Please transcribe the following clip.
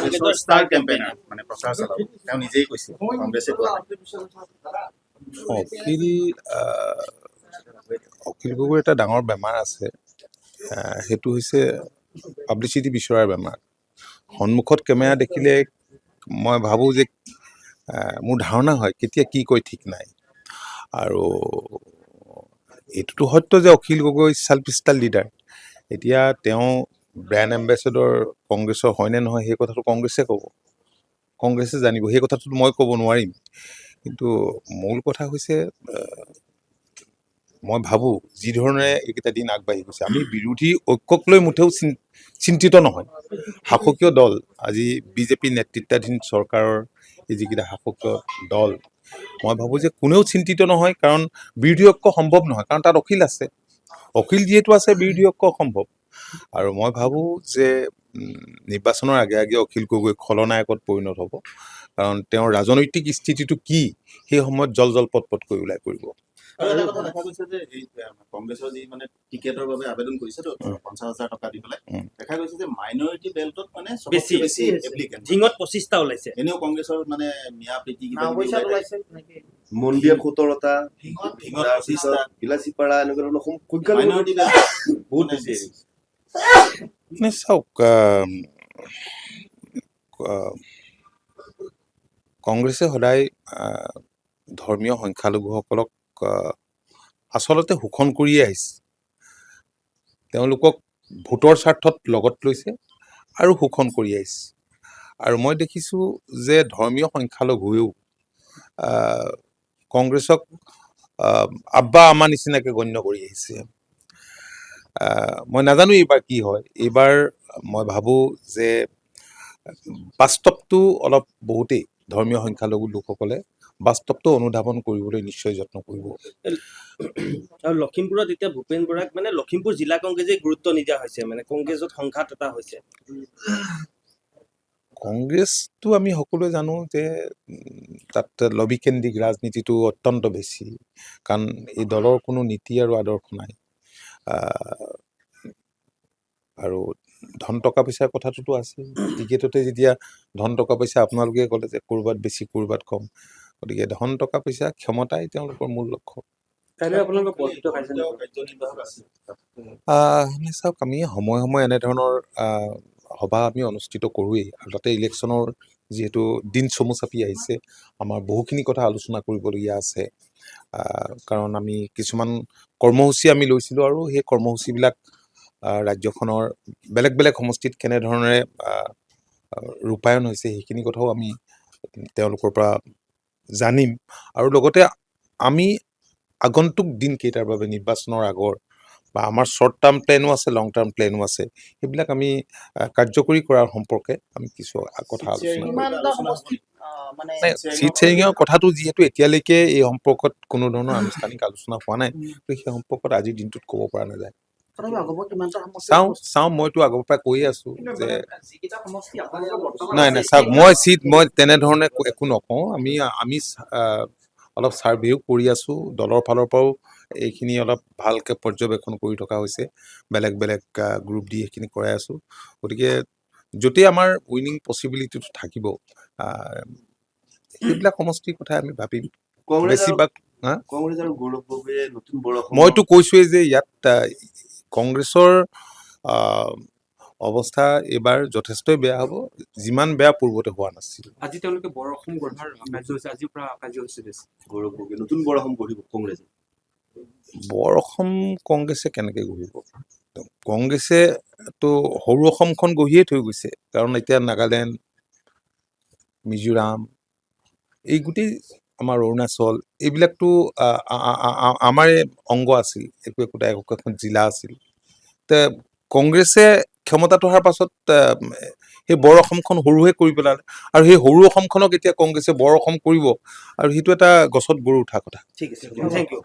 কংগ্ৰেছৰ star campaigner মানে প্ৰচাৰ চলাব তেওঁ নিজেই কৈছে কংগ্ৰেছে কোৱা অখিল অখিল গগৈৰ এটা ডাঙৰ বেমাৰ আছে সেইটো হৈছে পাব্লিচিটি বিচৰাৰ বেমাৰ সন্মুখত কেমেৰা দেখিলে মই ভাবোঁ যে মোৰ ধাৰণা হয় কেতিয়া কি কয় ঠিক নাই আৰু এইটোতো সত্য যে Akhil Gogoi self style leader এতিয়া তেওঁ ব্ৰেণ্ড এম্বেচেডৰ কংগ্ৰেছৰ হয়নে নহয় সেই কথাটো কংগ্ৰেছে ক'ব কংগ্ৰেছে জানিব সেই কথাটো মই ক'ব নোৱাৰিম কিন্তু মূল কথা হৈছে মই ভাবোঁ যি ধৰণে এইকেইটা দিন আগবাঢ়ি গৈছে আমি বিৰোধী ঐক্যক লৈ মুঠেও চিন্তিত নহয় শাসকীয় দল আজি বিজেপি নেতৃত্বাধীন চৰকাৰৰ এই যিকেইটা শাসকীয় দল মই ভাবোঁ যে কোনেও চিন্তিত নহয় কাৰণ বিৰোধী ঐক্য সম্ভৱ নহয় কাৰণ তাত অখিল আছে অখিল যিহেতু আছে বিৰোধী ঐক্য সম্ভৱ আৰু মই ভাবোঁ যে নিৰ্বাচনৰ আগে আগে অখিল গগৈ খলনায়কত পৰিণত হ'ব কাৰণ তেওঁৰ ৰাজনৈতিক স্থিতিটো কি সেই সময়ত জল পটকৈ ওলাই পৰিব আৰু এটা কথা দেখা গৈছে যে এই কংগ্ৰেছৰ যি মানে টিকেটৰ বাবে আবেদন কৰিছেতো 50,000 টকা দি পেলাই দেখা গৈছে যে মাইনৰিটি বেল্টত মানে চবতকৈ বেছি এপ্লিকেণ্ট ঝিঙত 25টা ওলাইছে এনেও কংগ্ৰেছৰ মানে মিয়া প্ৰীতি মন্দিয়া 17টা ধিঙত 25টা বিলাচীপাৰা এনেকুৱা ধৰণৰ মাইনৰিটি বেল্ট বহুত বেছি মানে চাওক কংগ্ৰেছে সদায় ধৰ্মীয় সংখ্যালঘুসকলক আচলতে শোষণ কৰিয়ে আহিছে তেওঁলোকক ভোটৰ স্বাৰ্থত লগত লৈছে আৰু শোষণ কৰি আহিছে আৰু মই দেখিছোঁ যে ধৰ্মীয় সংখ্যালঘুৱেও কংগ্ৰেছক আব্বা আমাৰ নিচিনাকৈ গণ্য কৰি আহিছে মই নাজানো এইবাৰ কি হয় এইবাৰ মই ভাবোঁ যে বাস্তৱটো অলপ বহুতেই ধৰ্মীয় সংখ্যালঘু লোকসকলে বাস্তৱটো অনুধাৱন কৰিবলৈ নিশ্চয় যত্ন কৰিব আৰু লখিমপুৰত এতিয়া ভূপেন বৰাক মানে লখিমপুৰ জিলা কংগ্ৰেছে গুৰুত্ব নিদিয়া হৈছে মানে কংগ্ৰেছত সংঘাত এটা হৈছে কংগ্ৰেছটো আমি সকলোৱে জানো যে তাত লবিকেন্দ্ৰিক ৰাজনীতিটো অত্যন্ত বেছি কাৰণ এই দলৰ কোনো নীতি আৰু আদৰ্শ নাই আৰু ধন টকা পইচাৰ কথাটোতো আছে টিকেটতে যেতিয়া ধন টকা পইচা আপোনালোকে ক'লে যে ক'ৰবাত বেছি ক'ৰবাত কম গতিকে ধন টকা পইচা ক্ষমতাই তেওঁলোকৰ মূল লক্ষ্য চাওক আমি সময়ে সময়ে এনেধৰণৰ সভা আমি অনুষ্ঠিত কৰোঁৱেই আৰু তাতে ইলেকশ্যনৰ যিহেতু দিন চমু চাপি আহিছে আমাৰ বহুখিনি কথা আলোচনা কৰিবলগীয়া আছে কাৰণ আমি কিছুমান কৰ্মসূচী আমি লৈছিলোঁ আৰু সেই কৰ্মসূচীবিলাক ৰাজ্যখনৰ বেলেগ বেলেগ সমষ্টিত কেনেধৰণেৰে ৰূপায়ণ হৈছে সেইখিনি কথাও আমি তেওঁলোকৰ পৰা জানিম আৰু লগতে আমি আগন্তুক দিনকেইটাৰ বাবে নিৰ্বাচনৰ আগৰ বা আমাৰ শ্বৰ্ট টাৰ্ম প্লেনো আছে লং টাৰ্ম প্লেনো আছে সেইবিলাক আমি কাৰ্যকৰী কৰাৰ সম্পৰ্কে আমি কিছু কথা আলোচনা চিট শ্বেয়াৰিঙৰ কথাটো যিহেতু এতিয়ালৈকে এই সম্পৰ্কত কোনো ধৰণৰ আনুষ্ঠানিক আলোচনা হোৱা নাই সেই সম্পৰ্কত আজিৰ দিনটোত ক'ব পৰা নাযায় চাওঁ মইতো আগৰ পৰা কৈয়ে আছো যে নাই চাওক মই তেনেধৰণে একো নকওঁ আমি অলপ ছাৰ্ভেও কৰি আছো দলৰ ফালৰ পৰাও এইখিনি অলপ ভালকৈ পৰ্যবেক্ষণ কৰি থকা হৈছে বেলেগ বেলেগ গ্ৰুপ দি এইখিনি কৰাই আছো গতিকে য'তেই আমাৰ উইনিং পচিবিলিটিটো থাকিব সেইবিলাক সমষ্টিৰ কথা আমি ভাবিম বেছিভাগ মইতো কৈছোৱেই যে ইয়াত কংগ্ৰেছৰ অৱস্থা এইবাৰ যথেষ্টই বেয়া হ'ব যিমান বেয়া পূৰ্বতে হোৱা নাছিল আজি তেওঁলোকে বৰ অসম গঢ়াৰ কাৰ্য হৈছে আজিৰ পৰা কাৰ্য হৈছে নতুন বৰ অসম গঢ়িব কংগ্ৰেছে বৰ অসম কংগ্ৰেছে কেনেকৈ গঢ়িব কংগ্ৰেছেতো সৰু অসমখন গঢ়িয়ে থৈ গৈছে কাৰণ এতিয়া নাগালেণ্ড মিজোৰাম এই গোটেই আমাৰ অৰুণাচল এইবিলাকতো আমাৰে অংগ আছিল একোটা একোখন জিলা আছিল তে কংগ্ৰেছে ক্ষমতাত অহাৰ পাছত সেই বৰ অসমখন সৰুহে কৰি পেলালে আৰু সেই সৰু অসমখনক এতিয়া কংগ্ৰেছে বৰ অসম কৰিব আৰু সেইটো এটা গছত গৰু উঠা কথা ঠিক আছে থেংক ইউ